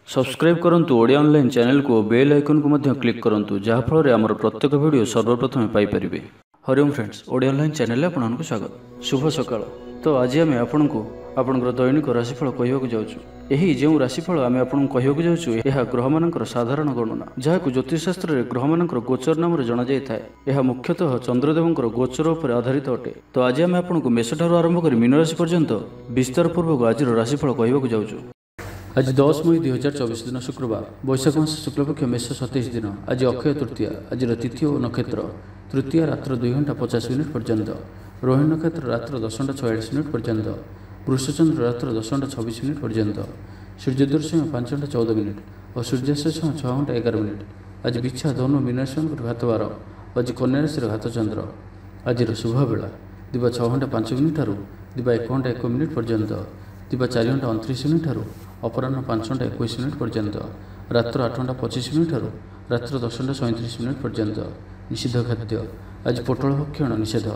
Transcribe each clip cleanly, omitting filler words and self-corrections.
Subscribe करंतु Odia online channel को bell icon को मध्य क्लिक करंतु जहाँ फल आमर प्रत्येक वीडियो सर्वप्रथम Piper. Hariom friends, Odia online channel आपको स्वागत। शुभ सकाळ। तो आज आम आपको आपंकर दैनिक राशिफल कहवाक जाऊँ। यही जो राशिफल आम आपको कहवाक जाऊँ यह ग्रह मानकर साधारण गणना जहाँ ज्योतिषशास्त्र में ग्रह मानकर गोचर नाम जना जाए। यह मुख्यतः चंद्रदेवंकर गोचर उपर आधारित अटे। तो आज आम आपको मेष ठार आरंभ कर मीन राशि पर्यंत विस्तार पूर्वक आज राशिफल कहवाक जाऊँ। आज 10 मई 2024 दिन शुक्रवार, वैशाख मास शुक्लपक्ष मेष 27 दिन। आज अक्षय तृतीया। आज तिथि और नक्षत्र तृतीया रात्र 2 घंटा 50 मिनिट पर्यंत, रोहिणी नक्षत्र रात्र 10 घंटा 46 मिनिट पर्यंत, वृषचंद्र रात्र 10 घंटा 26 मिनिट पर्यंत, सूर्योदय समय 5 घंटा 14 मिनिट और सूर्यास्त समय 6 घंटा 11 मिनिट। आज बिच्छा धनु मीन राशि घात 12। आज कन्या राशि घात चंद्र। आज शुभ बेला दिवा 6 घंटा 5 मिनिट दिवा 1 घंटा 1 मिनिट पर्यंत, दिवा 4 घंटा 29 मिनिट अपराह्न 5 घंटा 21 मिनिट पर्यंत, रात्र 8 घंटा 25 मिनिट रात्र 10 घंटा 37 मिनिट पर्यंत। निषिद्ध खाद्य आज पोटल भक्षण निषेध।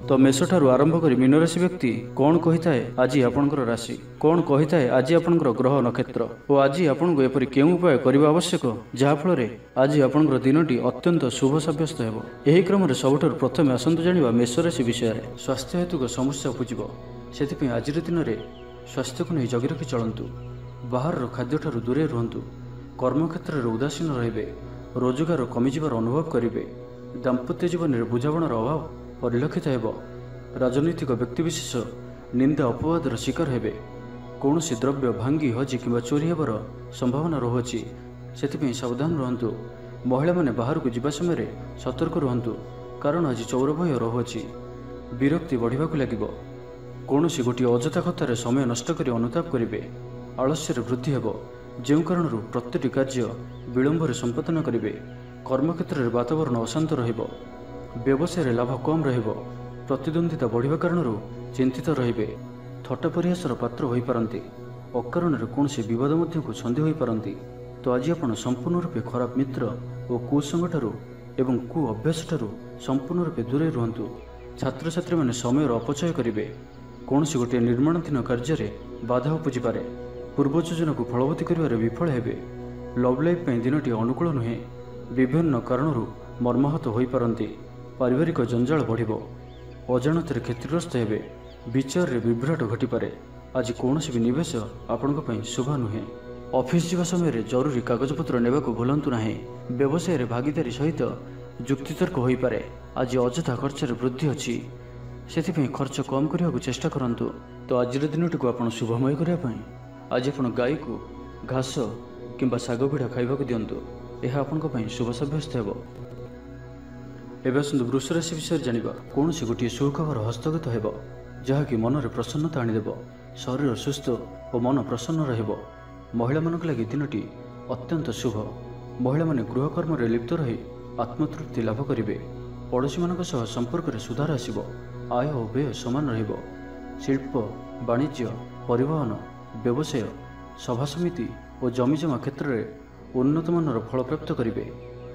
तो मेष ठारू आरंभ कर मीन राशि व्यक्ति कौन कही थाए आज आपंकर राशि, कौन कही थाए आज आपंकर ग्रह नक्षत्र और आज आपको एपरि केउं उपाय करने आवश्यक जहाँफल आज आपंकर दिनटी अत्यंत शुभ सब्यस्त हो। यही क्रम में सबुठारु प्रथम आसतु जानिबा मेष राशि विषय। स्वास्थ्य हेतुक समस्या उपजिब, से आज दिन में स्वास्थ्य को नहीं जगी रखी चलतु। बाहर खाद्य ठारू दूरे रुहतु। कर्मक्षेत्र में उदासीन रे, रोजगार कमिजार अनुभव करेंगे। दाम्पत्य जीवन में बुझामणार अभाव परिलक्षित हो। राजनैतिक व्यक्तिविशेष निंदा अपवादर शिकार हेबे। कौन द्रव्य भांगी हजि कि चोरी होवर संभावना रोचे, से सावधान रुहतु। महिला माने बाहर को जीवा समय सतर्क रुहतु, कारण आज चौर भय रोचे। विरक्ति बढ़ाक लगे। कौन गोटे अजथा कथार समय नष्ट कर अनुताप करेंगे। आलस्य वृद्धि हेब, जो कारण प्रत्येक कार्य विलंब संपादन करेंगे। कर्मक्षेत्र में वातावरण अशांत रहिबो। व्यवसाय लाभ कम रहिबो। प्रतिद्वंदिता बढ़िबा कारण चिंतित रहिबे। थट्टा परिहासर पात्र होई पारंती। अकारण कौन विवाद मध्य को छंदी होई पारंती। तो आज आपण संपूर्ण रूपे खराब मित्र और कुसंग ठारू एवं कु अभ्यास ठारू संपूर्ण रूपे दूरे रुहतु। छात्र छात्री माने समय अपचय करेंगे। कौन गोटे निर्माणाधीन कार्य बाधा उपजी पारे। पूर्व योजना को फलवती कर विफल हेबे। लव लाइफ दिनटी अनुकूल नुहे। विभिन्न कारणों मर्माहत हो पारंती। पारिवारिक जंजाल बढ़िबो। अजाणत क्षतिग्रस्त हेबे। विचार रे विभ्राट घटिपारे। आज कौन भी निवेश आपण शुभ नुहे। ऑफिस जीवा समय जरूरी कागजपत्र नेबाकू भूलंतु नाही। व्यवसाय रे भागीदारी सहित जुक्तितर्क हो पारे। आज अजथा खर्च वृद्धि अच्छी, से खर्च कम करने को चेष्टा करंतु। तो आज दिनटी को आप शुभमय करने आज आप गाई को घास किंबा शाग पिठा खाइबाक दिंतु। यह आपण शुभ सब्यस्त हो। एवं आसतु वृष राशि विषय जानिबा। कौन गोटे सुखबर हस्तगत हो जहाँकि मन में प्रसन्नता आनीदेव। शरीर सुस्थ और मन प्रसन्न रहिबो। महिला मानक लगी दिनटी अत्यंत शुभ। महिला माने गृहकर्म रे लिप्त रही आत्मतृप्ति लाभ करेंगे। पड़ोशी मानक सह संपर्क में सुधार आसिबो। आय और व्यय समान रहिबो। शिल्प, वाणिज्य, परिवहन, व्यवसाय, सभा समिति और जमीजमा क्षेत्र में उन्नत मानर फल प्राप्त करेंगे।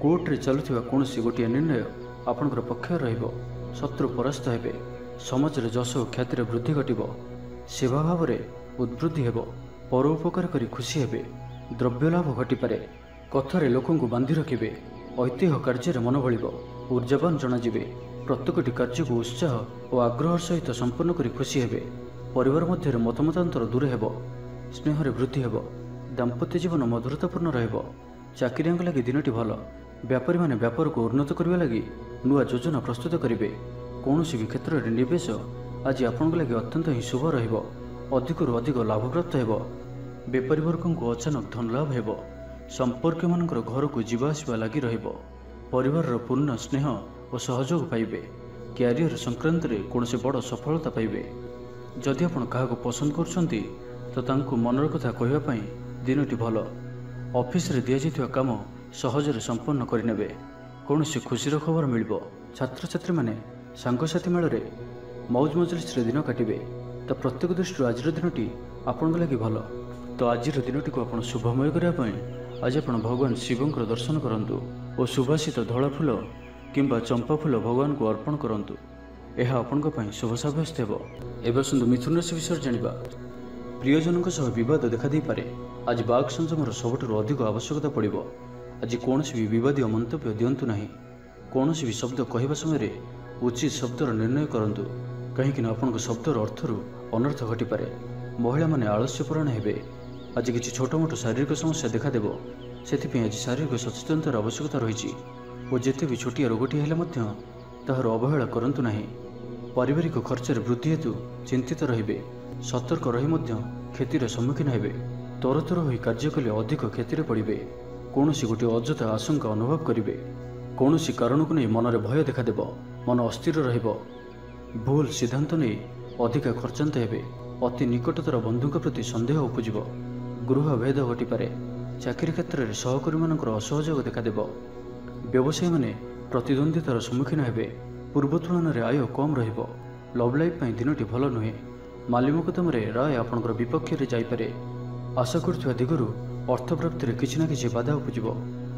कोर्ट रे चलुथिबा कौन गोटे निर्णय आपणकर पक्ष रहिबो। शत्रु परास्त हेबे। समाज रे जश और ख्याति वृद्धि घटिबो। सेवा भाव में उद्वृद्धि हेबो। परोपकार करी खुशी हेबे। द्रव्य लाभ घटिपारे। कथारे लोकंकु बांधि रखिबे। ऐतिह्य कार्य मन भलिबो। ऊर्जावान जनाजिबे। प्रत्येकटी कार्य को उत्साह और आग्रह सहित संपन्न करी खुशी हेबे। परिवार मध्य मतमतांतर दूर हेबो। स्नेह वृद्धि हेबो। दाम्पत्य जीवन मधुरतापूर्ण रहिबो। चाकरियां लगी दिनटी भल। व्यापारी माने व्यापार को उन्नत करने लगी नुआ योजना प्रस्तुत करेंगे। कौन भी क्षेत्र में निवेश आज आपण लगे अत्यंत ही शुभ रहिबो। अधिकरू अधिक लाभ प्राप्त हेबो। बेपारी वर्ग को अचानक धन लाभ हेबो। संपर्क मानकर घर को जीवा आसिबा लगी रहिबो। परिवार पूर्ण स्नेह और सहयोग पाइबे। क्यारियर संक्रांत में कौन से बड़ सफलता पाइबे। जदि आपण काहाको पसंद करछंती तो तांको मनर कथा कहवाई दिनटी भल। ऑफिस रे दिया जाइथिबा काम सहजरे संपन्न करिनेबे। कौन से खुशीर खबर मिलिबो। छात्र छात्री माने सांगसाथी मेल रे मौज मजलिस दिन काटिबे। तो प्रत्येक दृष्टि आज दिनटी आपण लगी भल। तो आज दिनटी को आप शुभमय करने आज आप भगवान शिवंकर दर्शन करंतु और सुभाषित धला फूल किंबा चंपा फूल भगवान को अर्पण करंतु। यह आपण शुभ सब्यस्त हो। एवं आसतु मिथुन राशि विषय जानिबा। प्रियजनों सह बद देखा पारे। आज बाक संयमर सबुठ अधिक आवश्यकता पड़ो। आज कौन भी बदीय मंतव्य दिंतु ना। कौन भी शब्द कहवा समय उचित शब्दर निर्णय करूँ, कहीं आपण शब्दर अर्थर अनर्थ घटीपे। महिला माने आलस्यपरायण हे। आज किसी छोट मोट शारीरिक समस्या देखादेव, से आज शारीरिक सचेतनतार आवश्यकता रही। और जिते भी छोटिया रोगटी हेले ताहार अवहेला करंतु नाही। पारिवारिक खर्चर वृद्धि हेतु चिंतित रहिबे। सतर्क रही क्षतिर सम्मुखीन हेबे। तरतर होई कार्य कले अधिक क्षतिर पड़े। कौन गोटे अଯଥା आशंका अनुभव करेंगे। कौन कारण को नहीं मनरे भय देखादेव। मन अस्थिर रहिबो। भूल सिद्धांत नहीं अधिक खर्चांत हेबे। अति निकटतर बंधुक प्रति संदेह उपजिब। गृह भेद घटीपे। चाकरी क्षेत्र में सहकर्मी मानकर असहयोग देखादेव। व्यवसायी माने प्रतिद्वंदितार सम्मुखीन हेबे। पूर्व तुलन में आय कम रहिबो। लव लाइफ दिनटी भल नुहे। माली मोकदम राय आपणकर विपक्ष में जापे। आशा करुवा दिगरू अर्थ प्राप्ति किसी न किसी बाधा उपजिब।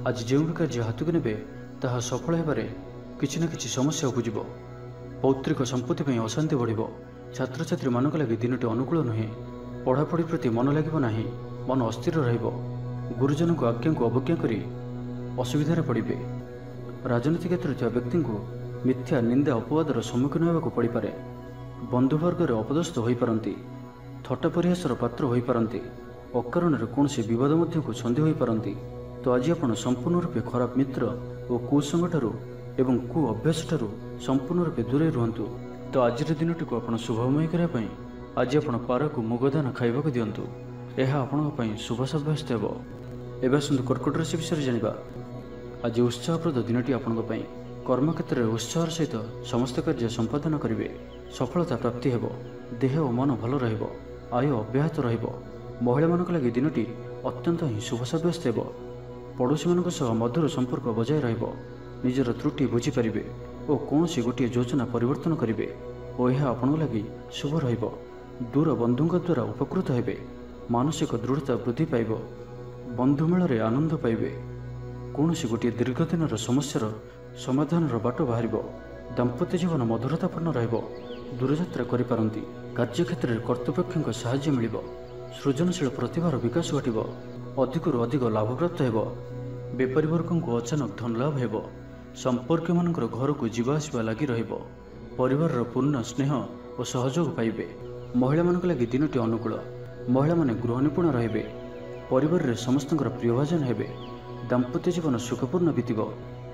आज जो भी कार्य हाथ को ने ताहा सफल होबारे किसी न किसी समस्या उपजिब। पौत्रिक संपत्ति पर अशांति बढ़िब। छात्र छात्री मानक लगी दिनटी अनुकूल नुहे। पढ़ापढ़ी प्रति मन लगे ना। मन अस्थिर रहिबो। गुरुजन को आज्ञा को अवज्ञा करी असुविधार पड़े। राजनीति क्षेत्र में व्यक्ति को मिथ्या निंदा अपवादर सम्मुखीन होगा पड़े। बंधुवर्ग अपदस्थ हो पारती। थट्टा परिहासर पात्र हो पारती। अकारण कौन बद को छंदी हो पारती। तो आज आप संपूर्ण रूपे खराब मित्र और कुसंग ठारू एवं कु अभ्यास ठारू संपूर्ण रूपे दूरे रुहतु। तो आज दिनटी को आप शुभमय करने आज आप पारा को मुगदान खाइबा दिंतु। यह आपण शुभ सब्यस्त हो। एवं आसतु कर्कट राशि विषय जाना। आज उत्साहप्रद दिनटी आपण कर्म क्षेत्र में उत्साह सहित समस्त कार्य संपादन करेंगे। सफलता प्राप्ति हेब। देह और मन भल रहिबो। आय अब्याहत रहिबो। महिला मानक लगी दिनटी अत्यंत ही शुभ सब्यस्त हेब। पड़ोशी मानक सह मधुर संपर्क बजाय रहिबो। निजर त्रुटि बुझीपारे और कौन गोटे योजना परिवर्तन करेंगे और यह आपण लगी शुभ रहिबो। दूर बंधुଙ୍କ द्वारा उपकृत हेबे। मानसिक दृढ़ता वृद्धि पाइब। बंधुमेल आनंद पाइबे। कौन गोटे दीर्घ दिन समस्यार समाधान बाट बाहर। दाम्पत्य जीवन मधुरतापूर्ण रहिबो। दूरयात्रा करिपारंती। कार्यक्षेत्र में कर्तृपक्षों साहाय्य मिलिब। सृजनशील प्रतिभार विकास घटिब। अधिकरू अधिक लाभ प्राप्त हेब। बेपारी वर्ग को अचानक धन लाभ हेब। संपर्क मानकर घर को जीवा आसिबा लगी रहिब। परिवार पूर्ण स्नेह और सहयोग पाइबे। महिला मानक लगी दिनटी अनुकूल। महिला माने गृह निपुण रहिबे। परिवार रे समस्तंकर प्रियभाजन हेबे। दाम्पत्य जीवन सुखपूर्ण बीतिब।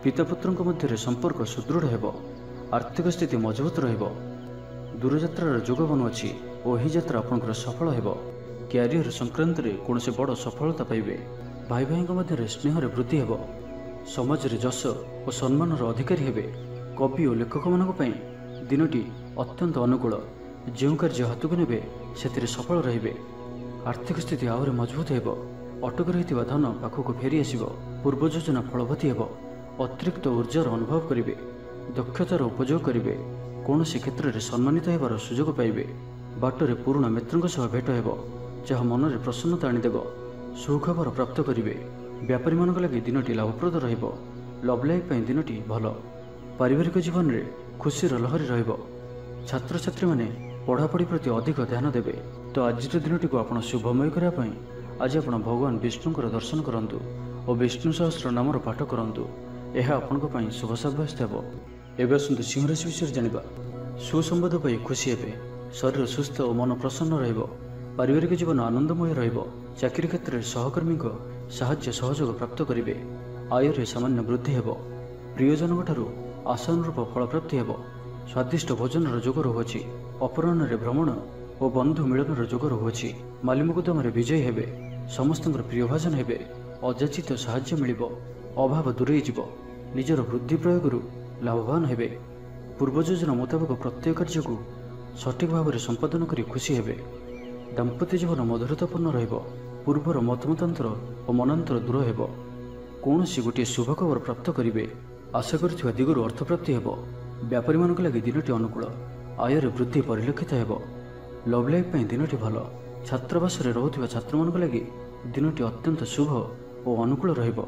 पितापुत्रଙ୍କ मध्य संपर्क सुदृढ़ हेब। आर्थिक स्थिति मजबूत रहिब। दूरयात्रार जोग बनुअछि और यही यात्रा आपनकर सफल हेब। क्यारियर संक्रांत रे कौन से बड़ सफलता पाइबे। भाई भाई मध्य स्नेह वृद्धि हेब। समाज रे जश और सम्मानर अधिकारी हेबे। कवि और लेखक मानक दिनटी अत्यंत अनुकूल। जो कार्य हाथ को ने से सफल रहिबे। आर्थिक स्थिति आहरी मजबूत हेब। अटक रही धन पाखक फेरी आसिब। पूर्व योजना फलवती हेब। अतिरिक्त ऊर्जार अनुभव करेंगे। दक्षतार उपयोग करेंगे। कौन क्षेत्र में सम्मानित होबार सुजोग पाइबे। बाटरे पुराणा मित्रों सह भेट हेब। जहाँ मन में प्रसन्नता आनीदेव। सुखबर प्राप्त करेंगे। व्यापारी मानक लगी दिनटी लाभप्रद रहिब। लव लाइफ दिनटी भल। पारिवारिक जीवन में खुशीर लहरी रहिब। छात्र छात्री माने पढ़ापढ़ी प्रति अधिक ध्यान देवे। तो आज दिनटी को आप शुभमय करने आज आप भगवान विष्णुकर दर्शन करूँ और विष्णु सहस्र नामर पाठ करूँ। यह आपण शुभ सब्यस्त हो। एवं आसतु सिंह राशि विषय जाना। सुसंवाद पाई खुशी हे। शरीर सुस्थ और मन प्रसन्न रहिब। पारिवारिक जीवन आनंदमय रहिब। चाकरी क्षेत्र में सहकर्मी साहाय्य सहयोग प्राप्त करेंगे। आयर सामान्य वृद्धि हेब। प्रियजन ठारू आशानुरूप फल प्राप्ति हेब। स्वादिष्ट भोजन जोग रहुअछि। अपराह्न भ्रमण और बंधु मिलन जोग रहुअछि। माली मोकदम विजयी हेबे। समस्त प्रियभाजन हेबे। अजाचित साहाय्य मिलिब। अभाव दूरे जीव। निजर बुद्धि प्रयोग लाभवान हेबे। पूर्व योजना मुताबक प्रत्येक कार्य को सठिक भाव में संपादन करी खुशी हेबे। दाम्पत्य जीवन मधुरतापूर्ण रहिब। पूर्वर मतमतांतर और मनांतर दूर हेब। कौन गोटे शुभ खबर प्राप्त करेंगे। आशा कर दिगरू अर्थ प्राप्ति हेब। व्यापारी मानक लगी दिनटी अनुकूल। आयर वृद्धि परिलक्षित हेब। लव लाइफ दिनटी भल। छात्रावास रोकथिबा छात्र मानक लगी दिनटी अत्यंत शुभ और अनुकूल रहिब।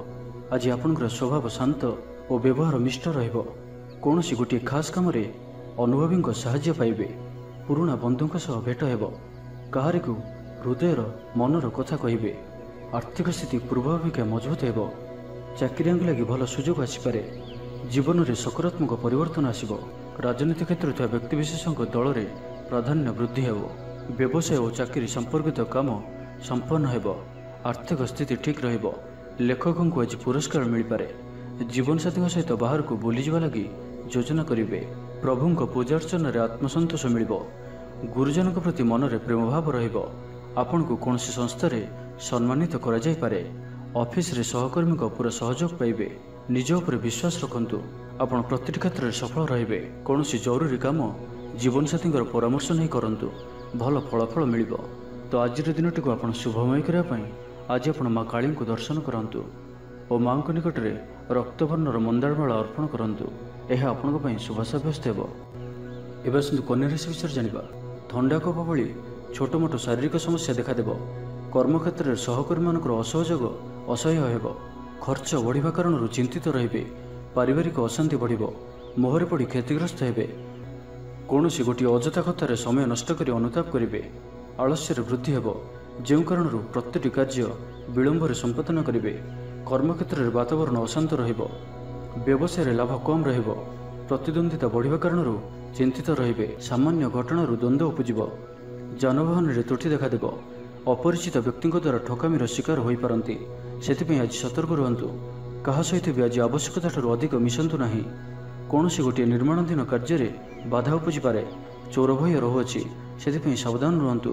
आज आपनकर स्वभाव शांत और व्यवहार मिष्ट रहिब। कौन गोटे खास काम अनुभवी साहाय्य पाइबे। पुराणा बंधुओं सह भेट हेब। कहारी को ହୃଦୟର ମନର କଥା କହିବେ। ଆର୍ଥିକ ସ୍ଥିତି ପୂର୍ବ ଅପେକ୍ଷା ମଜବୁତ ହେବ। ଚାକିରିଆଙ୍କୁ ଲାଗି ଭଲ ସୁଯୋଗ ଆସିପାରେ। ଜୀବନରେ ସକାରାତ୍ମକ ପରିବର୍ତ୍ତନ ଆସିବ। ରାଜନୀତି କ୍ଷେତ୍ରରେ ଥିବା ବ୍ୟକ୍ତିବିଶେଷଙ୍କ ଦଳରେ ପ୍ରାଧାନ୍ୟ ବୃଦ୍ଧି ହେବ। ବ୍ୟବସାୟ ଓ ଚାକିରି ସମ୍ପର୍କିତ କାମ ସମ୍ପନ୍ନ ହେବ। ଆର୍ଥିକ ସ୍ଥିତି ଠିକ୍ ରହିବ। ଲେଖକଙ୍କୁ ଆଜି ପୁରସ୍କାର ମିଳିପାରେ। ଜୀବନସାଥୀଙ୍କ ସହିତ ବାହାରକୁ ବୁଲିଯିବା ଲାଗି ଯୋଜନା କରିବେ। ପ୍ରଭୁଙ୍କ ପୂଜାର୍ଚ୍ଚନାରେ ଆତ୍ମସନ୍ତୋଷ ମିଳିବ। ଗୁରୁଜନଙ୍କ ପ୍ରତି ମନରେ ପ୍ରେମଭାବ ରହିବ। ଆପଣଙ୍କୁ କୌଣସି ସଂସ୍ଥାରେ ସମ୍ମାନିତ କରାଯାଇପାରେ। ଅଫିସରେ ସହକର୍ମୀଙ୍କ ପୁରା ସହଯୋଗ ପାଇବେ। ନିଜ ଉପରେ ବିଶ୍ୱାସ ରଖନ୍ତୁ। ଆପଣ ପ୍ରତିଟି କ୍ଷେତ୍ରରେ ସଫଳ ରହିବେ। କୌଣସି ଜରୁରୀ କାମ ଜୀବନସାଥୀଙ୍କର ପରାମର୍ଶ ନେଇ କରନ୍ତୁ। ଭଲ ଫଳାଫଳ ମିଳିବ। ତ ଆଜିର ଦିନଟିକୁ ଆପଣ ଶୁଭମୟ କରିବା ପାଇଁ ଆଜି ଆପଣ ମା କାଳୀଙ୍କୁ ଦର୍ଶନ କରନ୍ତୁ ଓ ମାଙ୍କ ନିକଟରେ ରକ୍ତବର୍ଣ୍ଣର ମନ୍ଦାରମାଳ ଅର୍ପଣ କରନ୍ତୁ। ଏହା ଆପଣଙ୍କ ପାଇଁ ଶୁଭ ସାବ୍ୟସ୍ତ ହେବ। ଏବେ ଆସନ୍ତୁ କନ୍ୟା ରାଶି ବିଷୟରେ ଜାଣିବା। ଥଣ୍ଡା କଫ ଭଳି ଛୋଟ ମୋଟ ଶାରୀରିକ ସମସ୍ୟା ଦେଖାଦେବ। କର୍ମକ୍ଷେତ୍ରରେ ସହକର୍ମୀମାନଙ୍କର ଅସହଯୋଗ ଅସହ୍ୟ ହେବ। ଖର୍ଚ୍ଚ ବଢ଼ିବା କାରଣରୁ ଚିନ୍ତିତ ରହିବେ। ପାରିବାରିକ ଅଶାନ୍ତି ବଢ଼ିବ। ମୋହରେ ପଡ଼ି କ୍ଷତିଗ୍ରସ୍ତ ହେବେ। କୌଣସି ଗୋଟିଏ ଅଯଥା କଥାରେ ସମୟ ନଷ୍ଟ କରି ଅନୁତାପ କରିବେ। ଆଳସ୍ୟରେ ବୃଦ୍ଧି ହେବ, ଯେଉଁ କାରଣରୁ ପ୍ରତିଟି କାର୍ଯ୍ୟ ବିଳମ୍ବରେ ସମ୍ପାଦନ କରିବେ। କର୍ମକ୍ଷେତ୍ରରେ ବାତାବରଣ ଅଶାନ୍ତ ରହିବ। ବ୍ୟବସାୟରେ ଲାଭ କମ୍ ରହିବ। ପ୍ରତିଦ୍ୱନ୍ଦ୍ୱିତା ବଢ଼ିବା କାରଣରୁ ଚିନ୍ତିତ ରହିବେ। ସାମାନ୍ୟ ଘଟଣାରୁ ଦ୍ୱନ୍ଦ୍ୱ ଉପୁଜିବ। ଯାନବାହନରେ ତ୍ରୁଟି ଦେଖାଦେବ। ଅପରିଚିତ ବ୍ୟକ୍ତିଙ୍କ ଦ୍ୱାରା ଠକାମିର ଶିକାର ହୋଇପାରନ୍ତି। ସେଥିପାଇଁ ଆଜି ସତର୍କ ରୁହନ୍ତୁ। କାହା ସହିତ ବି ଆଜି ଆବଶ୍ୟକତାଠାରୁ ଅଧିକ ମିଶନ୍ତୁ ନାହିଁ। କୌଣସି ଗୋଟିଏ ନିର୍ମାଣାଧୀନ କାର୍ଯ୍ୟରେ ବାଧା ଉପୁଜିପାରେ। ଚୋର ଭୟ ରହୁଅଛି, ସେଥିପାଇଁ ସାବଧାନ ରୁହନ୍ତୁ।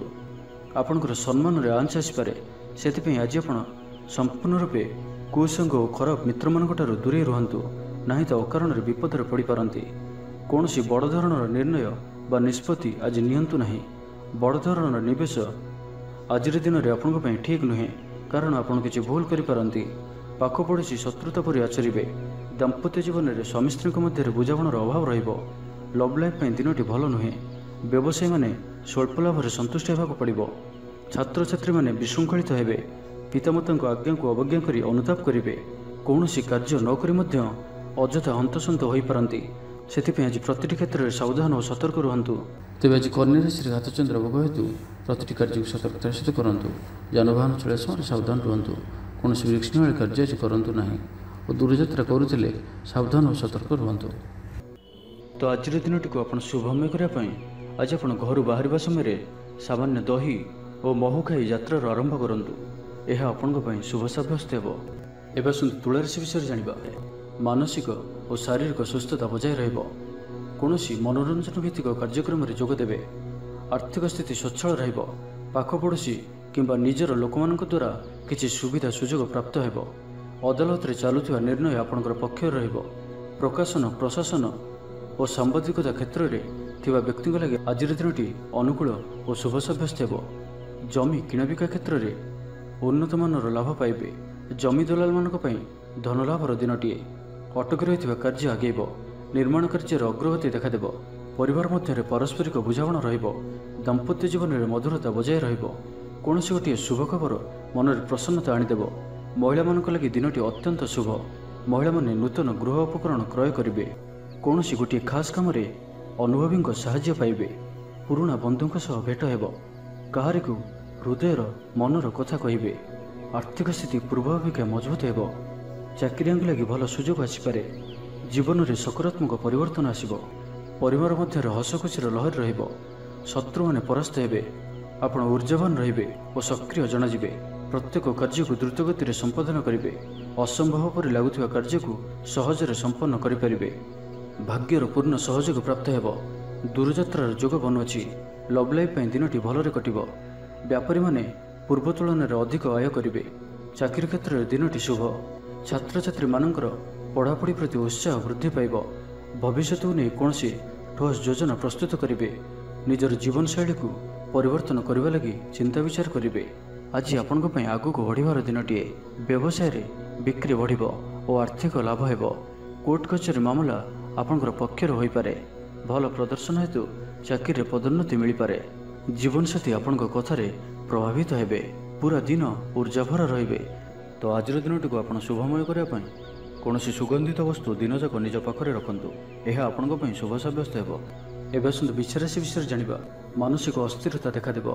ଆପଣଙ୍କର ସମ୍ମାନରେ ଆଞ୍ଚ ଆସିପାରେ। ସେଥିପାଇଁ ଆଜି ଆପଣ ସମ୍ପୂର୍ଣ୍ଣ ରୂପେ କୁସଙ୍ଗ ଓ ଖରାପ ମିତ୍ରମାନଙ୍କଠାରୁ ଦୂରେଇ ରୁହନ୍ତୁ, ନାହିଁ ତ ଅକାରଣରେ ବିପଦରେ ପଡ଼ିପାରନ୍ତି। କୌଣସି ବଡ଼ ଧରଣର ନିର୍ଣ୍ଣୟ ବା ନିଷ୍ପତ୍ତି ଆଜି ନିଅନ୍ତୁ ନାହିଁ। ବଡ଼ ଧରଣର ନିବେଶ ଆଜିର ଦିନରେ ଆପଣଙ୍କ ପାଇଁ ଠିକ୍ ନୁହେଁ, କାରଣ ଆପଣ କିଛି ଭୁଲ କରିପାରନ୍ତି। ପାଖ ପଡ଼ୋଶୀ ଶତ୍ରୁତା ପରି ଆଚରିବେ। ଦାମ୍ପତ୍ୟ ଜୀବନରେ ସ୍ୱାମୀ ସ୍ତ୍ରୀଙ୍କ ମଧ୍ୟରେ ବୁଝାମଣାର ଅଭାବ ରହିବ। ଲଭ୍ ଲାଇଫ୍ ପାଇଁ ଦିନଟି ଭଲ ନୁହେଁ। ବ୍ୟବସାୟୀମାନେ ସ୍ୱଳ୍ପ ଲାଭରେ ସନ୍ତୁଷ୍ଟ ହେବାକୁ ପଡ଼ିବ। ଛାତ୍ରଛାତ୍ରୀମାନେ ବିଶୃଙ୍ଖଳିତ ହେବେ। ପିତାମାତାଙ୍କ ଆଜ୍ଞାକୁ ଅବଜ୍ଞା କରି ଅନୁତାପ କରିବେ। କୌଣସି କାର୍ଯ୍ୟ ନ କରି ମଧ୍ୟ ଅଯଥା ହନ୍ତସନ୍ତ ହୋଇପାରନ୍ତି। ସେଥିପାଇଁ ଆଜି ପ୍ରତିଟି କ୍ଷେତ୍ରରେ ସାବଧାନ ଓ ସତର୍କ ରୁହନ୍ତୁ। ତେବେ ଆଜି କନ୍ୟା ରାଶିରେ ଘାତଚନ୍ଦ୍ର ଭୋଗ ହେତୁ ପ୍ରତିଟି କାର୍ଯ୍ୟକୁ ସତର୍କତାର ସହିତ କରନ୍ତୁ। ଯାନବାହନ ଚଳାଇବା ସମୟରେ ସାବଧାନ ରୁହନ୍ତୁ। କୌଣସି ରିସ୍କନେଳି କାର୍ଯ୍ୟ ଆଜି କରନ୍ତୁ ନାହିଁ ଓ ଦୂରଯାତ୍ରା କରୁଥିଲେ ସାବଧାନ ଓ ସତର୍କ ରୁହନ୍ତୁ। ତ ଆଜିର ଦିନଟିକୁ ଆପଣ ଶୁଭମୟ କରିବା ପାଇଁ ଆଜି ଆପଣ ଘରୁ ବାହାରିବା ସମୟରେ ସାମାନ୍ୟ ଦହି ଓ ମହୁ ଖାଇ ଯାତ୍ରାର ଆରମ୍ଭ କରନ୍ତୁ। ଏହା ଆପଣଙ୍କ ପାଇଁ ଶୁଭ ସାବ୍ୟସ୍ତ ହେବ। ଏବେ ଆସନ୍ତୁ ତୁଳା ରାଶି ବିଷୟରେ ଜାଣିବା। ମାନସିକ ଓ ଶାରୀରିକ ସୁସ୍ଥତା ବଜାୟ ରହିବ। କୌଣସି ମନୋରଞ୍ଜନ ଭିତ୍ତିକ କାର୍ଯ୍ୟକ୍ରମରେ ଯୋଗ ଦେବେ। ଆର୍ଥିକ ସ୍ଥିତି ସ୍ୱଚ୍ଛଳ ରହିବ। ପାଖ ପଡ଼ୋଶୀ କିମ୍ବା ନିଜର ଲୋକମାନଙ୍କ ଦ୍ୱାରା କିଛି ସୁବିଧା ସୁଯୋଗ ପ୍ରାପ୍ତ ହେବ। ଅଦାଲତରେ ଚାଲୁଥିବା ନିର୍ଣ୍ଣୟ ଆପଣଙ୍କର ପକ୍ଷରେ ରହିବ। ପ୍ରକାଶନ, ପ୍ରଶାସନ ଓ ସାମ୍ବାଦିକତା କ୍ଷେତ୍ରରେ ଥିବା ବ୍ୟକ୍ତିଙ୍କ ଲାଗି ଆଜିର ଦିନଟି ଅନୁକୂଳ ଓ ଶୁଭ ସାବ୍ୟସ୍ତ ହେବ। ଜମି କିଣାବିକା କ୍ଷେତ୍ରରେ ଉନ୍ନତମାନର ଲାଭ ପାଇବେ। ଜମି ଦଲାଲମାନଙ୍କ ପାଇଁ ଧନଲାଭର ଦିନଟିଏ। ଅଟକି ରହିଥିବା କାର୍ଯ୍ୟ ଆଗେଇବ। ନିର୍ମାଣ କାର୍ଯ୍ୟରେ ଅଗ୍ରଗତି ଦେଖାଦେବ। ପରିବାର ମଧ୍ୟରେ ପାରସ୍ପରିକ ବୁଝାମଣା ରହିବ। ଦାମ୍ପତ୍ୟ ଜୀବନରେ ମଧୁରତା ବଜାୟ ରହିବ। କୌଣସି ଗୋଟିଏ ଶୁଭ ଖବର ମନରେ ପ୍ରସନ୍ନତା ଆଣିଦେବ। ମହିଳାମାନଙ୍କ ଲାଗି ଦିନଟି ଅତ୍ୟନ୍ତ ଶୁଭ। ମହିଳାମାନେ ନୂତନ ଗୃହ ଉପକରଣ କ୍ରୟ କରିବେ। କୌଣସି ଗୋଟିଏ ଖାସ୍ କାମରେ ଅନୁଭବୀଙ୍କ ସାହାଯ୍ୟ ପାଇବେ। ପୁରୁଣା ବନ୍ଧୁଙ୍କ ସହ ଭେଟ ହେବ। କାହାରିକୁ ହୃଦୟର ମନର କଥା କହିବେ। ଆର୍ଥିକ ସ୍ଥିତି ପୂର୍ବ ଅପେକ୍ଷା ମଜବୁତ ହେବ। ଚାକିରିଆଙ୍କ ଲାଗି ଭଲ ସୁଯୋଗ ଆସିପାରେ। ଜୀବନରେ ସକାରାତ୍ମକ ପରିବର୍ତ୍ତନ ଆସିବ। ପରିବାର ମଧ୍ୟରେ ହସଖୁସିର ଲହରୀ ରହିବ। ଶତ୍ରୁମାନେ ପରାସ୍ତ ହେବେ। ଆପଣ ଊର୍ଜାବାନ ରହିବେ ଓ ସକ୍ରିୟ ଜଣାଯିବେ। ପ୍ରତ୍ୟେକ କାର୍ଯ୍ୟକୁ ଦ୍ରୁତଗତିରେ ସମ୍ପାଦନ କରିବେ। ଅସମ୍ଭବ ପରି ଲାଗୁଥିବା କାର୍ଯ୍ୟକୁ ସହଜରେ ସମ୍ପନ୍ନ କରିପାରିବେ। ଭାଗ୍ୟର ପୂର୍ଣ୍ଣ ସହଯୋଗ ପ୍ରାପ୍ତ ହେବ। ଦୂରଯାତ୍ରାର ଯୋଗ ବନୁଅଛି। ଲଭ୍ ଲାଇଫ୍ ପାଇଁ ଦିନଟି ଭଲରେ କଟିବ। ବ୍ୟାପାରୀମାନେ ପୂର୍ବ ତୁଳନାରେ ଅଧିକ ଆୟ କରିବେ। ଚାକିରି କ୍ଷେତ୍ରରେ ଦିନଟି ଶୁଭ। ଛାତ୍ରଛାତ୍ରୀମାନଙ୍କର ପଢ଼ାପଢ଼ି ପ୍ରତି ଉତ୍ସାହ ବୃଦ୍ଧି ପାଇବ। ଭବିଷ୍ୟତକୁ ନେଇ କୌଣସି ଠୋସ୍ ଯୋଜନା ପ୍ରସ୍ତୁତ କରିବେ। ନିଜର ଜୀବନଶୈଳୀକୁ ପରିବର୍ତ୍ତନ କରିବା ଲାଗି ଚିନ୍ତା ବିଚାର କରିବେ। ଆଜି ଆପଣଙ୍କ ପାଇଁ ଆଗକୁ ବଢ଼ିବାର ଦିନଟିଏ। ବ୍ୟବସାୟରେ ବିକ୍ରି ବଢ଼ିବ ଓ ଆର୍ଥିକ ଲାଭ ହେବ। କୋର୍ଟ କଚେରୀ ମାମଲା ଆପଣଙ୍କର ପକ୍ଷରେ ହୋଇପାରେ। ଭଲ ପ୍ରଦର୍ଶନ ହେତୁ ଚାକିରିରେ ପଦୋନ୍ନତି ମିଳିପାରେ। ଜୀବନସାଥୀ ଆପଣଙ୍କ କଥାରେ ପ୍ରଭାବିତ ହେବେ। ପୁରା ଦିନ ଊର୍ଜାଭରା ରହିବେ। ତ ଆଜିର ଦିନଟିକୁ ଆପଣ ଶୁଭମୟ କରିବା ପାଇଁ କୌଣସି ସୁଗନ୍ଧିତ ବସ୍ତୁ ଦିନଯାକ ନିଜ ପାଖରେ ରଖନ୍ତୁ। ଏହା ଆପଣଙ୍କ ପାଇଁ ଶୁଭ ସାବ୍ୟସ୍ତ ହେବ। ଏବେ ଆସନ୍ତୁ ବିଛା ରାଶି ବିଷୟରେ ଜାଣିବା। ମାନସିକ ଅସ୍ଥିରତା ଦେଖାଦେବ।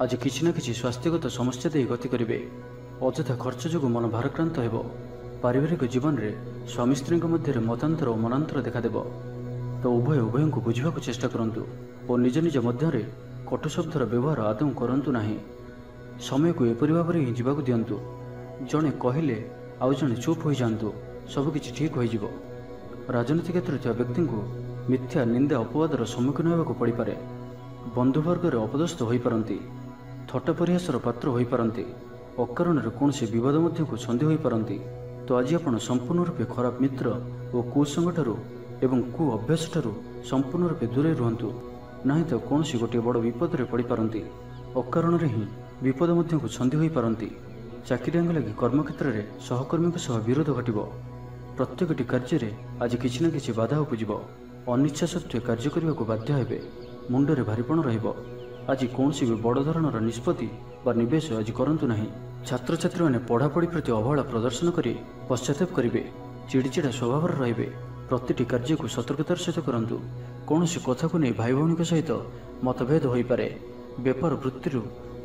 ଆଜି କିଛି ନା କିଛି ସ୍ୱାସ୍ଥ୍ୟଗତ ସମସ୍ୟା ଦେଇ ଗତି କରିବେ। ଅଯଥା ଖର୍ଚ୍ଚ ଯୋଗୁଁ ମନ ଭାରାକ୍ରାନ୍ତ ହେବ। ପାରିବାରିକ ଜୀବନରେ ସ୍ୱାମୀ ସ୍ତ୍ରୀଙ୍କ ମଧ୍ୟରେ ମତାନ୍ତର ଓ ମନାନ୍ତର ଦେଖାଦେବ। ତ ଉଭୟଙ୍କୁ ବୁଝିବାକୁ ଚେଷ୍ଟା କରନ୍ତୁ ଓ ନିଜ ନିଜ ମଧ୍ୟରେ କଟୁ ଶବ୍ଦର ବ୍ୟବହାର ଆଦୌ କରନ୍ତୁ ନାହିଁ। ସମୟକୁ ଏପରି ଭାବରେ ହିଁ ଯିବାକୁ ଦିଅନ୍ତୁ। ଜଣେ କହିଲେ ଆଉ ଜଣେ ଚୁପ୍ ହୋଇଯାଆନ୍ତୁ, ସବୁକିଛି ଠିକ୍ ହୋଇଯିବ। ରାଜନୀତି କ୍ଷେତ୍ରରେ ଥିବା ବ୍ୟକ୍ତିଙ୍କୁ ମିଥ୍ୟା ନିନ୍ଦା ଅପବାଦର ସମ୍ମୁଖୀନ ହେବାକୁ ପଡ଼ିପାରେ। ବନ୍ଧୁବର୍ଗରେ ଅପଦସ୍ଥ ହୋଇପାରନ୍ତି, ଥଟ୍ଟା ପରିହାସର ପାତ୍ର ହୋଇପାରନ୍ତି, ଅକାରଣରେ କୌଣସି ବିବାଦ ମଧ୍ୟକୁ ଛନ୍ଦି ହୋଇପାରନ୍ତି। ତ ଆଜି ଆପଣ ସମ୍ପୂର୍ଣ୍ଣ ରୂପେ ଖରାପ ମିତ୍ର ଓ କୁସଙ୍ଗଠାରୁ ଏବଂ କୁ ଅଭ୍ୟାସଠାରୁ ସମ୍ପୂର୍ଣ୍ଣ ରୂପେ ଦୂରେଇ ରୁହନ୍ତୁ, ନାହିଁ ତ କୌଣସି ଗୋଟିଏ ବଡ଼ ବିପଦରେ ପଡ଼ିପାରନ୍ତି। ଅକାରଣରେ ହିଁ ବିପଦ ମଧ୍ୟକୁ ଛନ୍ଦି ହୋଇପାରନ୍ତି। ଚାକିରିଆଙ୍କ ଲାଗି କର୍ମକ୍ଷେତ୍ରରେ ସହକର୍ମୀଙ୍କ ସହ ବିରୋଧ ଘଟିବ। ପ୍ରତ୍ୟେକଟି କାର୍ଯ୍ୟରେ ଆଜି କିଛି ନା କିଛି ବାଧା ଉପୁଜିବ। ଅନିଚ୍ଛା ସତ୍ତ୍ୱେ କାର୍ଯ୍ୟ କରିବାକୁ ବାଧ୍ୟ ହେବେ। ମୁଣ୍ଡରେ ଭାରିପଣ ରହିବ। ଆଜି କୌଣସି ବି ବଡ଼ ଧରଣର ନିଷ୍ପତ୍ତି ବା ନିବେଶ ଆଜି କରନ୍ତୁ ନାହିଁ। ଛାତ୍ରଛାତ୍ରୀମାନେ ପଢ଼ାପଢ଼ି ପ୍ରତି ଅବହେଳା ପ୍ରଦର୍ଶନ କରି ପଶ୍ଚାତାପ କରିବେ। ଚିଡ଼ିଚିଡ଼ା ସ୍ୱଭାବର ରହିବେ। ପ୍ରତିଟି କାର୍ଯ୍ୟକୁ ସତର୍କତାର ସହିତ କରନ୍ତୁ। କୌଣସି କଥାକୁ ନେଇ ଭାଇ ଭଉଣୀଙ୍କ ସହିତ ମତଭେଦ ହୋଇପାରେ। ବେପାର ବୃତ୍ତିରୁ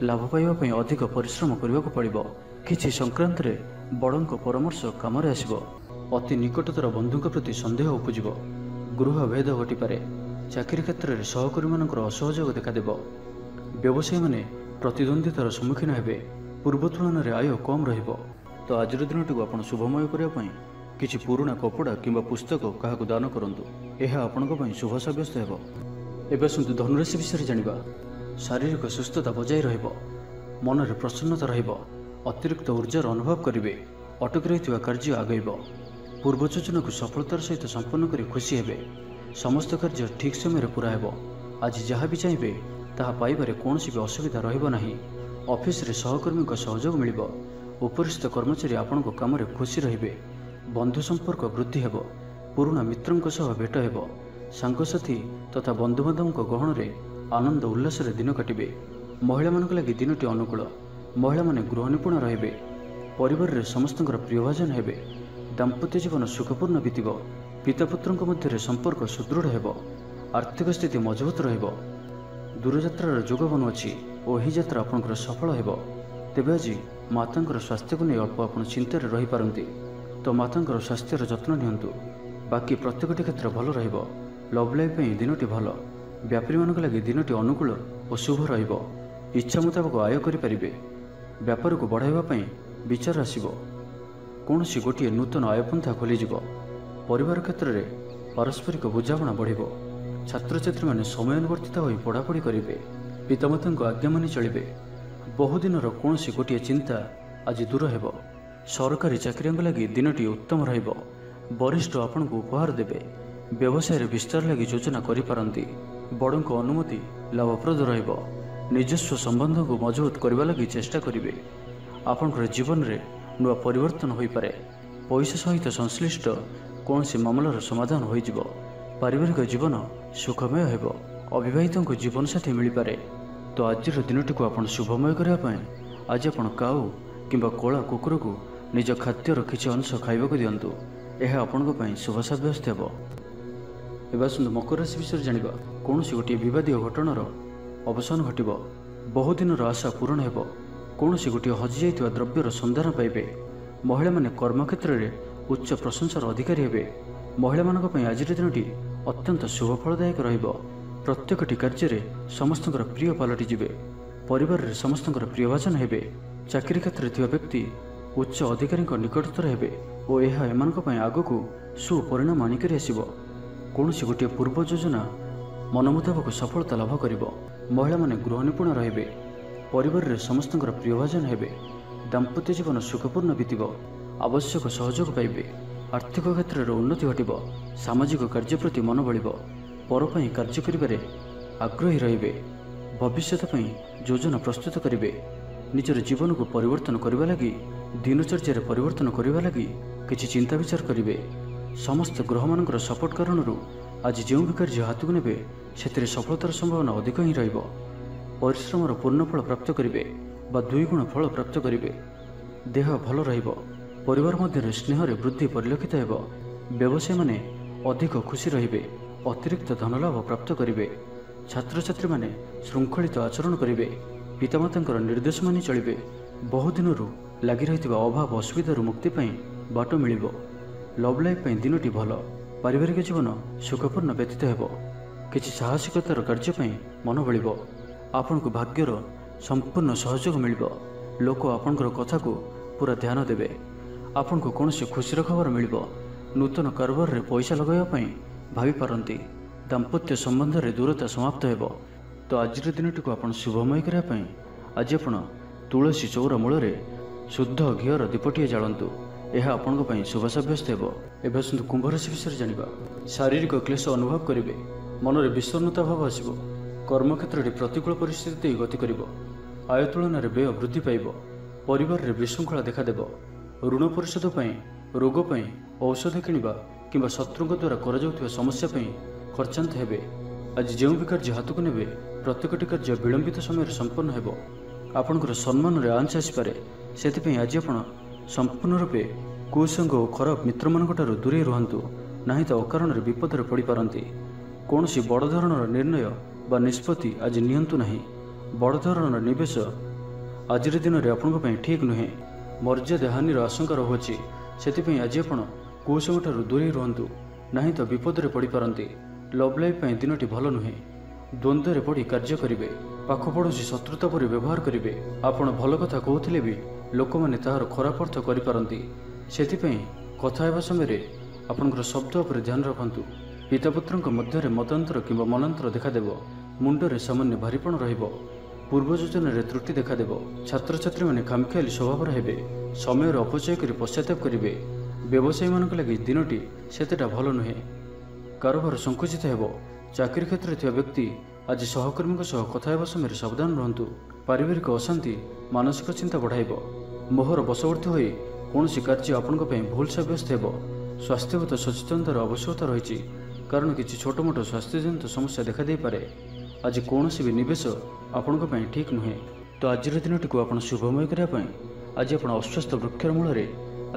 ଲାଭ ପାଇବା ପାଇଁ ଅଧିକ ପରିଶ୍ରମ କରିବାକୁ ପଡ଼ିବ। କିଛି ସଂକ୍ରାନ୍ତରେ ବଡ଼ଙ୍କ ପରାମର୍ଶ କାମରେ ଆସିବ। ଅତି ନିକଟତର ବନ୍ଧୁଙ୍କ ପ୍ରତି ସନ୍ଦେହ ଉପୁଜିବ। ଗୃହ ଭେଦ ଘଟିପାରେ। ଚାକିରି କ୍ଷେତ୍ରରେ ସହକର୍ମୀମାନଙ୍କର ଅସହଯୋଗ ଦେଖାଦେବ। ବ୍ୟବସାୟୀମାନେ ପ୍ରତିଦ୍ୱନ୍ଦ୍ୱିତାର ସମ୍ମୁଖୀନ ହେବେ। ପୂର୍ବ ତୁଳନାରେ ଆୟ କମ୍ ରହିବ। ତ ଆଜିର ଦିନଟିକୁ ଆପଣ ଶୁଭମୟ କରିବା ପାଇଁ କିଛି ପୁରୁଣା କପଡ଼ା କିମ୍ବା ପୁସ୍ତକ କାହାକୁ ଦାନ କରନ୍ତୁ। ଏହା ଆପଣଙ୍କ ପାଇଁ ଶୁଭ ସାବ୍ୟସ୍ତ ହେବ। ଏବେ ଆସନ୍ତୁ ଧନୁରାଶି ବିଷୟରେ ଜାଣିବା। ଶାରୀରିକ ସୁସ୍ଥତା ବଜାୟ ରହିବ। ମନରେ ପ୍ରସନ୍ନତା ରହିବ। ଅତିରିକ୍ତ ଉର୍ଜାର ଅନୁଭବ କରିବେ। ଅଟକି ରହିଥିବା କାର୍ଯ୍ୟ ଆଗେଇବ। ପୂର୍ବ ଯୋଜନାକୁ ସଫଳତାର ସହିତ ସମ୍ପନ୍ନ କରି ଖୁସି ହେବେ। ସମସ୍ତ କାର୍ଯ୍ୟ ଠିକ୍ ସମୟରେ ପୁରା ହେବ। ଆଜି ଯାହା ବି ଚାହିଁବେ ତାହା ପାଇବାରେ କୌଣସି ବି ଅସୁବିଧା ରହିବ ନାହିଁ। ଅଫିସରେ ସହକର୍ମୀଙ୍କ ସହଯୋଗ ମିଳିବ। ଉପରିସ୍ଥ କର୍ମଚାରୀ ଆପଣଙ୍କ କାମରେ ଖୁସି ରହିବେ। ବନ୍ଧୁ ସମ୍ପର୍କ ବୃଦ୍ଧି ହେବ। ପୁରୁଣା ମିତ୍ରଙ୍କ ସହ ଭେଟ ହେବ। ସାଙ୍ଗସାଥୀ ତଥା ବନ୍ଧୁବାନ୍ଧବଙ୍କ ଗହଣରେ ଆନନ୍ଦ ଉଲ୍ଲାସରେ ଦିନ କାଟିବେ। ମହିଳାମାନଙ୍କ ଲାଗି ଦିନଟି ଅନୁକୂଳ। ମହିଳାମାନେ ଗୃହ ନିପୁଣ ରହିବେ। ପରିବାରରେ ସମସ୍ତଙ୍କର ପ୍ରିୟଭାଜନ ହେବେ। ଦାମ୍ପତ୍ୟ ଜୀବନ ସୁଖପୂର୍ଣ୍ଣ ବିତିବ। ପିତାପୁତ୍ରଙ୍କ ମଧ୍ୟରେ ସମ୍ପର୍କ ସୁଦୃଢ଼ ହେବ। ଆର୍ଥିକ ସ୍ଥିତି ମଜବୁତ ରହିବ। ଦୂରଯାତ୍ରାର ଯୋଗ ବନୁଅଛି ଓ ଏହି ଯାତ୍ରା ଆପଣଙ୍କର ସଫଳ ହେବ। ତେବେ ଆଜି ମାତାଙ୍କର ସ୍ୱାସ୍ଥ୍ୟକୁ ନେଇ ଅଳ୍ପ ଆପଣ ଚିନ୍ତାରେ ରହିପାରନ୍ତି। ତ ମାତାଙ୍କର ସ୍ୱାସ୍ଥ୍ୟର ଯତ୍ନ ନିଅନ୍ତୁ। ବାକି ପ୍ରତ୍ୟେକଟି କ୍ଷେତ୍ର ଭଲ ରହିବ। ଲଭ୍ ଲାଇଫ୍ ପାଇଁ ଦିନଟି ଭଲ। ବ୍ୟାପାରୀମାନଙ୍କ ଲାଗି ଦିନଟି ଅନୁକୂଳ ଓ ଶୁଭ ରହିବ। ଇଚ୍ଛା ମୁତାବକ ଆୟ କରିପାରିବେ। ବ୍ୟାପାରକୁ ବଢ଼ାଇବା ପାଇଁ ବିଚାର ଆସିବ। କୌଣସି ଗୋଟିଏ ନୂତନ ଆୟପନ୍ଥା ଖୋଲିଯିବ। ପରିବାର କ୍ଷେତ୍ରରେ ପାରସ୍ପରିକ ବୁଝାମଣା ବଢ଼ିବ। ଛାତ୍ରଛାତ୍ରୀମାନେ ସମୟାନୁବର୍ତ୍ତିତ ହୋଇ ପଢ଼ାପଢ଼ି କରିବେ। ପିତାମାତାଙ୍କ ଆଜ୍ଞା ମାନି ଚଳିବେ। ବହୁଦିନର କୌଣସି ଗୋଟିଏ ଚିନ୍ତା ଆଜି ଦୂର ହେବ। ସରକାରୀ ଚାକିରିଆଙ୍କ ଲାଗି ଦିନଟି ଉତ୍ତମ ରହିବ। ବରିଷ୍ଠ ଆପଣଙ୍କୁ ଉପହାର ଦେବେ। ବ୍ୟବସାୟରେ ବିସ୍ତାର ଲାଗି ଯୋଜନା କରିପାରନ୍ତି। ବଡ଼ଙ୍କ ଅନୁମତି ଲାଭପ୍ରଦ ରହିବ। ନିଜସ୍ୱ ସମ୍ବନ୍ଧକୁ ମଜବୁତ କରିବା ଲାଗି ଚେଷ୍ଟା କରିବେ। ଆପଣଙ୍କର ଜୀବନରେ ନୂଆ ପରିବର୍ତ୍ତନ ହୋଇପାରେ। ପଇସା ସହିତ ସଂଶ୍ଳିଷ୍ଟ କୌଣସି ମାମଲାର ସମାଧାନ ହୋଇଯିବ। ପାରିବାରିକ ଜୀବନ ସୁଖମୟ ହେବ। ଅବିବାହିତଙ୍କୁ ଜୀବନସାଥୀ ମିଳିପାରେ। ତ ଆଜିର ଦିନଟିକୁ ଆପଣ ଶୁଭମୟ କରିବା ପାଇଁ ଆଜି ଆପଣ କାଉ କିମ୍ବା କଳା କୁକୁରକୁ ନିଜ ଖାଦ୍ୟର କିଛି ଅଂଶ ଖାଇବାକୁ ଦିଅନ୍ତୁ। ଏହା ଆପଣଙ୍କ ପାଇଁ ଶୁଭ ସାବ୍ୟସ୍ତ ହେବ। ଏବେ ଆସନ୍ତୁ ମକର ରାଶି ବିଷୟରେ ଜାଣିବା। କୌଣସି ଗୋଟିଏ ବିବାଦୀୟ ଘଟଣାର ଅବସାନ ଘଟିବ। ବହୁଦିନର ଆଶା ପୂରଣ ହେବ। କୌଣସି ଗୋଟିଏ ହଜିଯାଇଥିବା ଦ୍ରବ୍ୟର ସନ୍ଧାନ ପାଇବେ। ମହିଳାମାନେ କର୍ମକ୍ଷେତ୍ରରେ ଉଚ୍ଚ ପ୍ରଶଂସାର ଅଧିକାରୀ ହେବେ। ମହିଳାମାନଙ୍କ ପାଇଁ ଆଜିର ଦିନଟି ଅତ୍ୟନ୍ତ ଶୁଭ ଫଳଦାୟକ ରହିବ। ପ୍ରତ୍ୟେକଟି କାର୍ଯ୍ୟରେ ସମସ୍ତଙ୍କର ପ୍ରିୟ ପାଲଟିଯିବେ। ପରିବାରରେ ସମସ୍ତଙ୍କର ପ୍ରିୟଭାଜନ ହେବେ। ଚାକିରି କ୍ଷେତ୍ରରେ ଥିବା ବ୍ୟକ୍ତି ଉଚ୍ଚ ଅଧିକାରୀଙ୍କ ନିକଟତର ହେବେ ଓ ଏହା ଏମାନଙ୍କ ପାଇଁ ଆଗକୁ ସୁପରିଣାମ ଆଣିକରି ଆସିବ। କୌଣସି ଗୋଟିଏ ପୂର୍ବ ଯୋଜନା ମନ ମୁତାବକ ସଫଳତା ଲାଭ କରିବ। ମହିଳାମାନେ ଗୃହ ନିପୁଣ ରହିବେ। ପରିବାରରେ ସମସ୍ତଙ୍କର ପ୍ରିୟଭାଜନ ହେବେ। ଦାମ୍ପତ୍ୟ ଜୀବନ ସୁଖପୂର୍ଣ୍ଣ ବିତିବ। ଆବଶ୍ୟକ ସହଯୋଗ ପାଇବେ। ଆର୍ଥିକ କ୍ଷେତ୍ରରେ ଉନ୍ନତି ଘଟିବ। ସାମାଜିକ କାର୍ଯ୍ୟ ପ୍ରତି ମନ ବଳିବ। ପର ପାଇଁ କାର୍ଯ୍ୟ କରିବାରେ ଆଗ୍ରହୀ ରହିବେ। ଭବିଷ୍ୟତ ପାଇଁ ଯୋଜନା ପ୍ରସ୍ତୁତ କରିବେ। ନିଜର ଜୀବନକୁ ପରିବର୍ତ୍ତନ କରିବା ଲାଗି ଦିନଚର୍ଯ୍ୟାରେ ପରିବର୍ତ୍ତନ କରିବା ଲାଗି କିଛି ଚିନ୍ତା ବିଚାର କରିବେ। ସମସ୍ତ ଗ୍ରହମାନଙ୍କର ସପୋର୍ଟ କାରଣରୁ ଆଜି ଯେଉଁ ବି କାର୍ଯ୍ୟ ହାତକୁ ନେବେ ସେଥିରେ ସଫଳତାର ସମ୍ଭାବନା ଅଧିକ ହିଁ ରହିବ। ପରିଶ୍ରମର ପୂର୍ଣ୍ଣ ଫଳ ପ୍ରାପ୍ତ କରିବେ ବା 2 ଗୁଣ ଫଳ ପ୍ରାପ୍ତ କରିବେ। ଦେହ ଭଲ ରହିବ। ପରିବାର ମଧ୍ୟରେ ସ୍ନେହରେ ବୃଦ୍ଧି ପରିଲକ୍ଷିତ ହେବ। ବ୍ୟବସାୟୀମାନେ ଅଧିକ ଖୁସି ରହିବେ। ଅତିରିକ୍ତ ଧନଲାଭ ପ୍ରାପ୍ତ କରିବେ। ଛାତ୍ରଛାତ୍ରୀମାନେ ଶୃଙ୍ଖଳିତ ଆଚରଣ କରିବେ, ପିତାମାତାଙ୍କର ନିର୍ଦ୍ଦେଶ ମାନି ଚଳିବେ। ବହୁଦିନରୁ ଲାଗି ରହିଥିବା ଅଭାବ ଅସୁବିଧାରୁ ମୁକ୍ତି ପାଇଁ ବାଟ ମିଳିବ। ଲଭ୍ ଲାଇଫ୍ ପାଇଁ ଦିନଟି ଭଲ। ପାରିବାରିକ ଜୀବନ ସୁଖପୂର୍ଣ୍ଣ ବ୍ୟତୀତ ହେବ। କିଛି ସାହସିକତାର କାର୍ଯ୍ୟ ପାଇଁ ମନ ବଳିବ। ଆପଣଙ୍କୁ ଭାଗ୍ୟର ସମ୍ପୂର୍ଣ୍ଣ ସହଯୋଗ ମିଳିବ। ଲୋକ ଆପଣଙ୍କର କଥାକୁ ପୁରା ଧ୍ୟାନ ଦେବେ। ଆପଣଙ୍କୁ କୌଣସି ଖୁସିର ଖବର ମିଳିବ। ନୂତନ କାରବାରରେ ପଇସା ଲଗାଇବା ପାଇଁ ଭାବିପାରନ୍ତି। ଦାମ୍ପତ୍ୟ ସମ୍ବନ୍ଧରେ ଦୂରତା ସମାପ୍ତ ହେବ। ତ ଆଜିର ଦିନଟିକୁ ଆପଣ ଶୁଭମୟ କରିବା ପାଇଁ ଆଜି ଆପଣ ତୁଳସୀ ଚଉରା ମୂଳରେ ଶୁଦ୍ଧ ଘିଅର ଦୀପଟିଏ ଜାଳନ୍ତୁ। ଏହା ଆପଣଙ୍କ ପାଇଁ ଶୁଭ ସାବ୍ୟସ୍ତ ହେବ। ଏବେ ଆସନ୍ତୁ କୁମ୍ଭ ରାଶି ବିଷୟରେ ଜାଣିବା। ଶାରୀରିକ କ୍ଲେଶ ଅନୁଭବ କରିବେ। ମନରେ ବିଷଣ୍ଣତା ଭାବ ଆସିବ। କର୍ମକ୍ଷେତ୍ରରେ ପ୍ରତିକୂଳ ପରିସ୍ଥିତି ଦେଇ ଗତି କରିବ। ଆୟ ତୁଳନାରେ ବ୍ୟୟ ବୃଦ୍ଧି ପାଇବ। ପରିବାରରେ ବିଶୃଙ୍ଖଳା ଦେଖାଦେବ। ଋଣ ପରିଶୋଧ ପାଇଁ, ରୋଗ ପାଇଁ ଔଷଧ କିଣିବା କିମ୍ବା ଶତ୍ରୁଙ୍କ ଦ୍ୱାରା କରାଯାଉଥିବା ସମସ୍ୟା ପାଇଁ ଖର୍ଚ୍ଚାନ୍ତ ହେବେ। ଆଜି ଯେଉଁ ବି କାର୍ଯ୍ୟ ହାତକୁ ନେବେ ପ୍ରତ୍ୟେକଟି କାର୍ଯ୍ୟ ବିଳମ୍ବିତ ସମୟରେ ସମ୍ପନ୍ନ ହେବ। ଆପଣଙ୍କର ସମ୍ମାନରେ ଆଞ୍ଚ ଆସିପାରେ। ସେଥିପାଇଁ ଆଜି ଆପଣ ସମ୍ପୂର୍ଣ୍ଣ ରୂପେ କୁସଙ୍ଗ ଓ ଖରାପ ମିତ୍ରମାନଙ୍କଠାରୁ ଦୂରେଇ ରୁହନ୍ତୁ, ନାହିଁ ତ ଅକାରଣରେ ବିପଦରେ ପଡ଼ିପାରନ୍ତି। କୌଣସି ବଡ଼ ଧରଣର ନିର୍ଣ୍ଣୟ ବା ନିଷ୍ପତ୍ତି ଆଜି ନିଅନ୍ତୁ ନାହିଁ। ବଡ଼ ଧରଣର ନିବେଶ ଆଜିର ଦିନରେ ଆପଣଙ୍କ ପାଇଁ ଠିକ୍ ନୁହେଁ। ମର୍ଯ୍ୟାଦା ହାନିର ଆଶଙ୍କା ରହୁଅଛି। ସେଥିପାଇଁ ଆଜି ଆପଣ କୁସଙ୍ଗଠାରୁ ଦୂରେଇ ରୁହନ୍ତୁ, ନାହିଁ ତ ବିପଦରେ ପଡ଼ିପାରନ୍ତି। ଲଭ୍ ଲାଇଫ୍ ପାଇଁ ଦିନଟି ଭଲ ନୁହେଁ। ଦ୍ୱନ୍ଦ୍ୱରେ ପଡ଼ି କାର୍ଯ୍ୟ କରିବେ। ପାଖ ପଡ଼ୋଶୀ ଶତ୍ରୁତା ପରି ବ୍ୟବହାର କରିବେ। ଆପଣ ଭଲ କଥା କହୁଥିଲେ ବି ଲୋକମାନେ ତାହାର ଖରାପ ଅର୍ଥ କରିପାରନ୍ତି। ସେଥିପାଇଁ କଥା ହେବା ସମୟରେ ଆପଣଙ୍କର ଶବ୍ଦ ଉପରେ ଧ୍ୟାନ ରଖନ୍ତୁ। ପିତାପୁତ୍ରଙ୍କ ମଧ୍ୟରେ ମତାନ୍ତର କିମ୍ବା ମନାନ୍ତର ଦେଖାଦେବ। ମୁଣ୍ଡରେ ସାମାନ୍ୟ ଭାରିପଣ ରହିବ। ପୂର୍ବ ଯୋଜନାରେ ତ୍ରୁଟି ଦେଖାଦେବ। ଛାତ୍ରଛାତ୍ରୀମାନେ ଖାମଖିଆଲି ସ୍ୱଭାବର ହେବେ। ସମୟର ଅପଚୟ କରି ପଶ୍ଚାତାପ କରିବେ। ବ୍ୟବସାୟୀମାନଙ୍କ ଲାଗି ଦିନଟି ସେତେଟା ଭଲ ନୁହେଁ। କାରବାର ସଙ୍କୁଚିତ ହେବ। ଚାକିରି କ୍ଷେତ୍ରରେ ଥିବା ବ୍ୟକ୍ତି ଆଜି ସହକର୍ମୀଙ୍କ ସହ କଥା ହେବା ସମୟରେ ସାବଧାନ ରୁହନ୍ତୁ। ପାରିବାରିକ ଅଶାନ୍ତି ମାନସିକ ଚିନ୍ତା ବଢ଼ାଇବ। ମୋହର ବଶବର୍ତ୍ତୀ ହୋଇ କୌଣସି କାର୍ଯ୍ୟ ଆପଣଙ୍କ ପାଇଁ ଭୁଲ ସାବ୍ୟସ୍ତ ହେବ। ସ୍ୱାସ୍ଥ୍ୟଗତ ସଚେତନତାର ଆବଶ୍ୟକତା ରହିଛି, କାରଣ କିଛି ଛୋଟମୋଟ ସ୍ୱାସ୍ଥ୍ୟଜନିତ ସମସ୍ୟା ଦେଖାଦେଇପାରେ। ଆଜି କୌଣସି ବି ନିବେଶ ଆପଣଙ୍କ ପାଇଁ ଠିକ୍ ନୁହେଁ। ତ ଆଜିର ଦିନଟିକୁ ଆପଣ ଶୁଭମୟ କରିବା ପାଇଁ ଆଜି ଆପଣ ଅଶ୍ୱସ୍ଥ ବୃକ୍ଷର ମୂଳରେ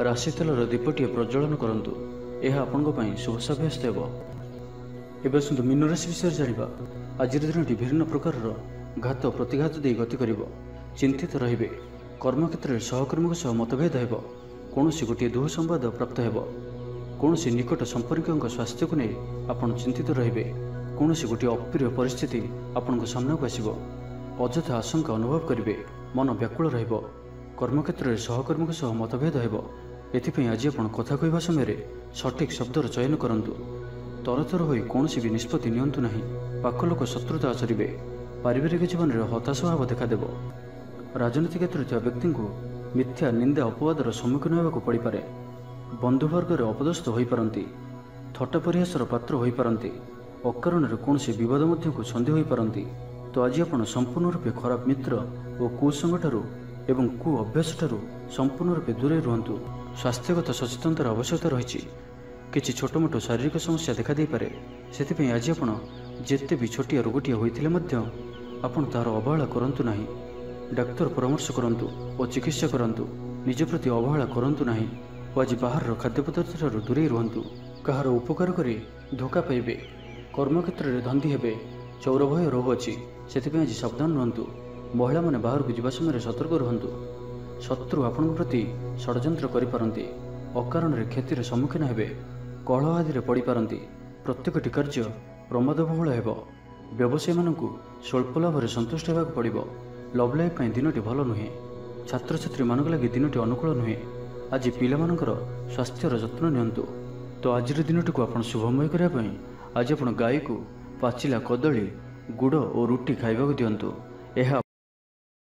ରାଶି ତେଲର ଦୀପଟିଏ ପ୍ରଜ୍ୱଳନ କରନ୍ତୁ। ଏହା ଆପଣଙ୍କ ପାଇଁ ଶୁଭ ସାବ୍ୟସ୍ତ ହେବ। ଏବେ ଆସନ୍ତୁ ମୀନ ରାଶି ବିଷୟରେ ଜାଣିବା। ଆଜିର ଦିନଟି ବିଭିନ୍ନ ପ୍ରକାରର ଘାତ ପ୍ରତିଘାତ ଦେଇ ଗତି କରିବ। ଚିନ୍ତିତ ରହିବେ। କର୍ମକ୍ଷେତ୍ରରେ ସହକର୍ମୀଙ୍କ ସହ ମତଭେଦ ହେବ। କୌଣସି ଗୋଟିଏ ଦୁଃସମ୍ବାଦ ପ୍ରାପ୍ତ ହେବ। କୌଣସି ନିକଟ ସମ୍ପର୍କୀୟଙ୍କ ସ୍ୱାସ୍ଥ୍ୟକୁ ନେଇ ଆପଣ ଚିନ୍ତିତ ରହିବେ। କୌଣସି ଗୋଟିଏ ଅପ୍ରିୟ ପରିସ୍ଥିତି ଆପଣଙ୍କ ସାମ୍ନାକୁ ଆସିବ। ଅଯଥା ଆଶଙ୍କା ଅନୁଭବ କରିବେ। ମନ ବ୍ୟାକୁଳ ରହିବ। କର୍ମକ୍ଷେତ୍ରରେ ସହକର୍ମୀଙ୍କ ସହ ମତଭେଦ ହେବ। ଏଥିପାଇଁ ଆଜି ଆପଣ କଥା କହିବା ସମୟରେ ସଠିକ୍ ଶବ୍ଦର ଚୟନ କରନ୍ତୁ। ତରତର ହୋଇ କୌଣସି ବି ନିଷ୍ପତ୍ତି ନିଅନ୍ତୁ ନାହିଁ। ପାଖ ଲୋକ ଶତ୍ରୁତା ଆଚରିବେ। ପାରିବାରିକ ଜୀବନରେ ହତାଶ ଭାବ ଦେଖାଦେବ। ରାଜନୀତି କ୍ଷେତ୍ରରେ ଥିବା ବ୍ୟକ୍ତିଙ୍କୁ ମିଥ୍ୟା ନିନ୍ଦା ଅପବାଦର ସମ୍ମୁଖୀନ ହେବାକୁ ପଡ଼ିପାରେ। ବନ୍ଧୁବର୍ଗରେ ଅପଦସ୍ଥ ହୋଇପାରନ୍ତି। ଥଟ୍ଟା ପରିହାସର ପାତ୍ର ହୋଇପାରନ୍ତି। ଅକାରଣରେ କୌଣସି ବିବାଦ ମଧ୍ୟକୁ ଛନ୍ଦି ହୋଇପାରନ୍ତି। ତ ଆଜି ଆପଣ ସମ୍ପୂର୍ଣ୍ଣ ରୂପେ ଖରାପ ମିତ୍ର ଓ କୁସଙ୍ଗଠାରୁ ଏବଂ କୁ ଅଭ୍ୟାସଠାରୁ ସମ୍ପୂର୍ଣ୍ଣ ରୂପେ ଦୂରେଇ ରୁହନ୍ତୁ। ସ୍ୱାସ୍ଥ୍ୟଗତ ସଚେତନତାର ଆବଶ୍ୟକତା ରହିଛି। କିଛି ଛୋଟମୋଟ ଶାରୀରିକ ସମସ୍ୟା ଦେଖାଦେଇପାରେ। ସେଥିପାଇଁ ଆଜି ଆପଣ ଯେତେ ବି ଛୋଟିଆ ରୋଗଟିଏ ହୋଇଥିଲେ ମଧ୍ୟ ଆପଣ ତାହାର ଅବହେଳା କରନ୍ତୁ ନାହିଁ। ଡାକ୍ତର ପରାମର୍ଶ କରନ୍ତୁ ଓ ଚିକିତ୍ସା କରନ୍ତୁ। ନିଜ ପ୍ରତି ଅବହେଳା କରନ୍ତୁ ନାହିଁ ଓ ଆଜି ବାହାରର ଖାଦ୍ୟପଦାର୍ଥଠାରୁ ଦୂରେଇ ରୁହନ୍ତୁ। କାହାର ଉପକାର କରି ଧୋକା ପାଇବେ। କର୍ମକ୍ଷେତ୍ରରେ ଧନ୍ଦୀ ହେବେ। ଚୌର ଭୟ ରହୁଅଛି। ସେଥିପାଇଁ ଆଜି ସାବଧାନ ରୁହନ୍ତୁ। ମହିଳାମାନେ ବାହାରକୁ ଯିବା ସମୟରେ ସତର୍କ ରୁହନ୍ତୁ। ଶତ୍ରୁ ଆପଣଙ୍କ ପ୍ରତି ଷଡ଼ଯନ୍ତ୍ର କରିପାରନ୍ତି। ଅକାରଣରେ କ୍ଷତିର ସମ୍ମୁଖୀନ ହେବେ। କଳହ ଆଦିରେ ପଡ଼ିପାରନ୍ତି। ପ୍ରତ୍ୟେକଟି କାର୍ଯ୍ୟ ପ୍ରମାଦବହୁଳ ହେବ। ବ୍ୟବସାୟୀମାନଙ୍କୁ ସ୍ୱଳ୍ପ ଲାଭରେ ସନ୍ତୁଷ୍ଟ ହେବାକୁ ପଡ଼ିବ। ଲଭ୍ ଲାଇଫ୍ ପାଇଁ ଦିନଟି ଭଲ ନୁହେଁ। ଛାତ୍ରଛାତ୍ରୀମାନଙ୍କ ଲାଗି ଦିନଟି ଅନୁକୂଳ ନୁହେଁ। ଆଜି ପିଲାମାନଙ୍କର ସ୍ୱାସ୍ଥ୍ୟର ଯତ୍ନ ନିଅନ୍ତୁ। ତ ଆଜିର ଦିନଟିକୁ ଆପଣ ଶୁଭମୟ କରିବା ପାଇଁ ଆଜି ଆପଣ ଗାଈକୁ ପାଚିଲା କଦଳୀ, ଗୁଡ଼ ଓ ରୁଟି ଖାଇବାକୁ ଦିଅନ୍ତୁ। ଏହା